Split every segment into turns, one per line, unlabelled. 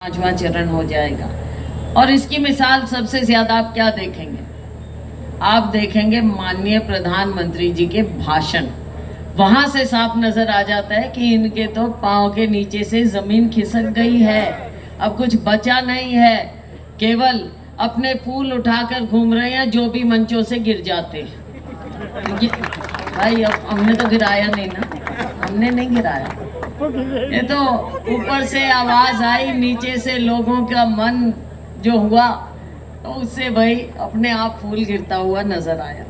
पांचवा चरण हो जाएगा। और इसकी मिसाल सबसे ज्यादा आप क्या देखेंगे? आप देखेंगे माननीय प्रधानमंत्री जी के भाषण। वहां से साफ नजर आ जाता है कि इनके तो पांव के नीचे से जमीन खिसक गई है, अब कुछ बचा नहीं है, केवल अपने फूल उठाकर घूम रहे हैं जो भी मंचों से गिर जाते हैं। भाई अब हमने तो गिराया नहीं ना, हमने नहीं गिराया, ये तो ऊपर से आवाज आई, नीचे से लोगों का मन जो हुआ तो उससे भाई अपने आप फूल गिरता हुआ नजर आया।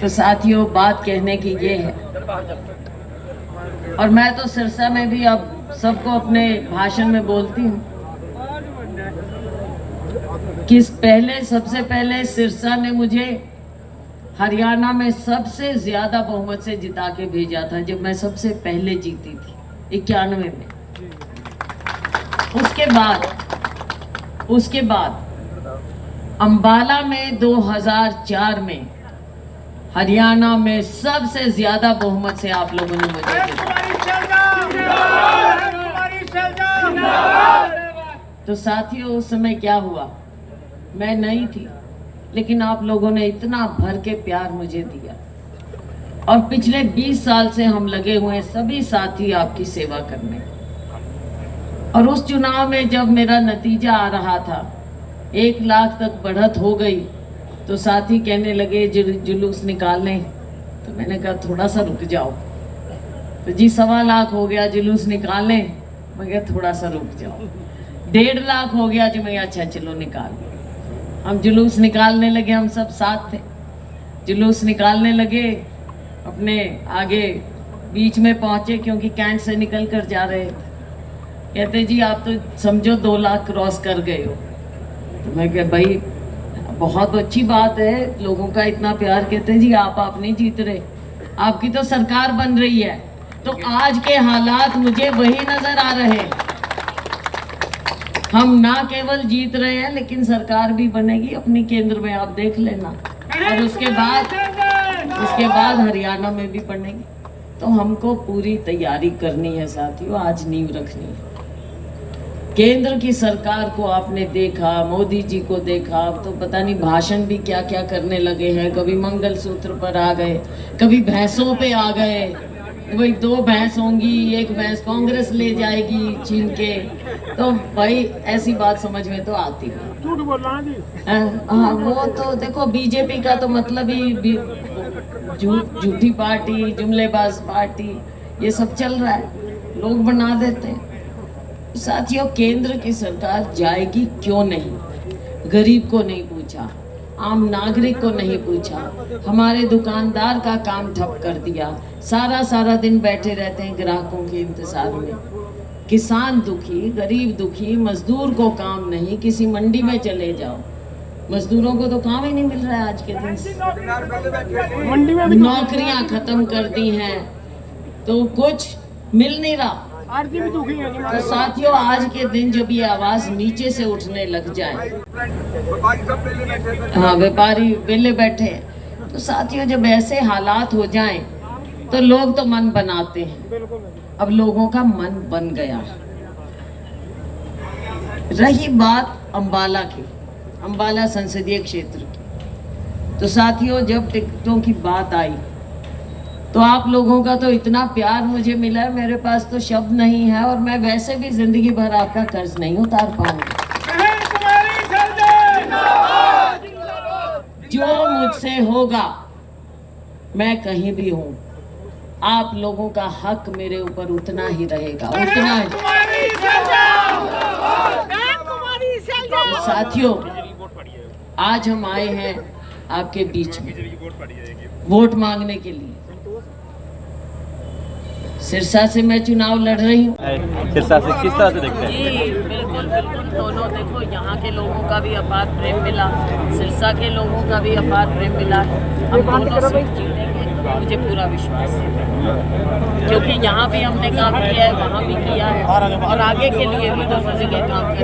तो साथियों, बात कहने की ये है, और मैं तो सिरसा में भी अब सबको अपने भाषण में बोलती हूँ कि सबसे पहले सिरसा ने मुझे हरियाणा में सबसे ज्यादा बहुमत से जिता के भेजा था जब मैं सबसे पहले जीती थी 91 में। उसके बाद अंबाला में 2004 में हरियाणा में सबसे ज्यादा बहुमत से आप लोगों ने मुझे तो साथियों, उस समय क्या हुआ, मैं नहीं थी, लेकिन आप लोगों ने इतना भर के प्यार मुझे दिया। और पिछले 20 साल से हम लगे हुए हैं सभी साथी आपकी सेवा करने। और उस चुनाव में जब मेरा नतीजा आ रहा था, 1 लाख तक बढ़त हो गई, तो साथी कहने लगे जुलूस निकालने। तो मैंने कहा थोड़ा सा रुक जाओ। तो जी 1.25 लाख हो गया जुलूस निकालने, मैं कहा थोड़ा सा रुक जाओ। 1.5 लाख हो गया जी, मैं अच्छा चलो निकाल। हम जुलूस निकालने लगे, हम सब साथ थे, जुलूस निकालने लगे, अपने आगे बीच में पहुंचे क्योंकि कैंट से निकल कर जा रहे थे। कहते जी आप तो समझो 2 लाख क्रॉस कर गए हो। तो मैं कह भाई बहुत अच्छी बात है, लोगों का इतना प्यार। कहते जी आप नहीं जीत रहे, आपकी तो सरकार बन रही है। तो आज के हालात मुझे वही नजर आ रहे हैं, हम ना केवल जीत रहे हैं लेकिन सरकार भी बनेगी अपनी केंद्र में, आप देख लेना। और उसके बाद हरियाणा में भी बनेगी। तो हमको पूरी तैयारी करनी है साथियों, आज नींव रखनी है। केंद्र की सरकार को आपने देखा, मोदी जी को देखा, तो पता नहीं भाषण भी क्या क्या करने लगे हैं। कभी मंगलसूत्र पर आ गए, कभी भैंसों पे आ गए, वही 2 भैंस होंगी, 1 भैंस कांग्रेस ले जाएगी छीन के। तो भाई ऐसी बात समझ में तो आती है। हाँ, वो तो देखो बीजेपी का तो मतलब ही झूठी पार्टी, जुमलेबाज पार्टी, ये सब चल रहा है, लोग बना देते हैं। साथियों, केंद्र की सरकार जाएगी क्यों नहीं? गरीब को नहीं पूछा, आम नागरिक को नहीं पूछा, हमारे दुकानदार का काम ठप कर दिया, सारा दिन बैठे रहते हैं ग्राहकों के इंतजार में। किसान दुखी, गरीब दुखी, मजदूर को काम नहीं। किसी मंडी में चले जाओ, मजदूरों को तो काम ही नहीं मिल रहा है आज के दिन। नौकरियां खत्म कर दी हैं, तो कुछ मिल नहीं रहा। तो साथियों, आज के दिन जब ये आवाज नीचे से उठने लग जाए, हाँ व्यापारी वेले बैठे, तो साथियों जब ऐसे हालात हो जाएं तो लोग तो मन बनाते हैं। अब लोगों का मन बन गया। रही बात अंबाला की, अंबाला संसदीय क्षेत्र की, तो साथियों जब टिकटों की बात आई तो आप लोगों का तो इतना प्यार मुझे मिला है, मेरे पास तो शब्द नहीं है। और मैं वैसे भी जिंदगी भर आपका कर्ज नहीं उतार पाऊंगी। जो मुझसे होगा, मैं कहीं भी हूं, आप लोगों का हक मेरे ऊपर उतना ही रहेगा, उतना ही। साथियों, आज हम आए हैं आपके बीच में वोट मांगने के लिए। सिरसा से मैं चुनाव लड़ रही हूँ।
सिरसा से किस तरह से देखते हैं?
जी बिल्कुल, दोनों देखो, यहाँ के लोगों का भी अपार प्रेम मिला, सिरसा के लोगों का भी अपार प्रेम मिला। हम दोनों सीट जीतेंगे, मुझे पूरा विश्वास है, क्योंकि यहाँ भी हमने काम किया है, वहाँ भी किया है, और आगे के लिए भी दोनों जगह काम करेंगे।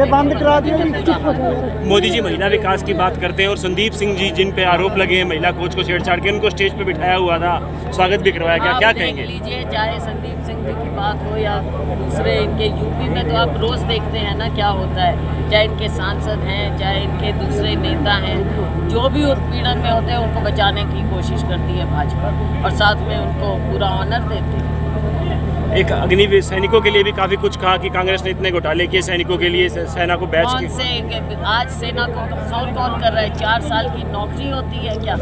मोदी जी महिला विकास की बात करते हैं और संदीप सिंह जी जिन पे आरोप लगे हैं महिला कोच को छेड़छाड़ के, उनको स्टेज पे बिठाया हुआ था, स्वागत भी करवाया गया, क्या कहेंगे?
लीजिए, चाहे संदीप सिंह जी की बात हो या दूसरे इनके यूपी में तो आप रोज़ देखते हैं ना क्या होता है, चाहे इनके सांसद हैं चाहे इनके दूसरे नेता हैं, जो भी उत्पीड़न में होते हैं उनको बचाने की कोशिश करती है भाजपा और साथ में उनको पूरा ऑनर देती है।
एक अग्निवीर सैनिकों के लिए भी काफ़ी कुछ कहा कि कांग्रेस ने इतने घोटाले किए सैनिकों के लिए, सेना को बैच
कौन से आज सेना को कमज़ोर कौन कर रहा है? 4 साल की नौकरी होती है क्या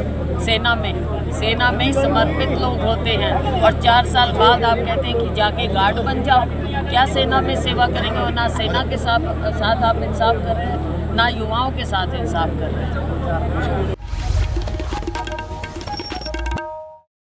सेना में? सेना में समर्पित लोग होते हैं और 4 साल बाद आप कहते हैं कि जाके गार्ड बन जाओ। क्या सेना में सेवा करेंगे? और ना सेना के साथ आप इंसाफ कर रहे हैं, ना युवाओं के साथ इंसाफ कर रहे हैं।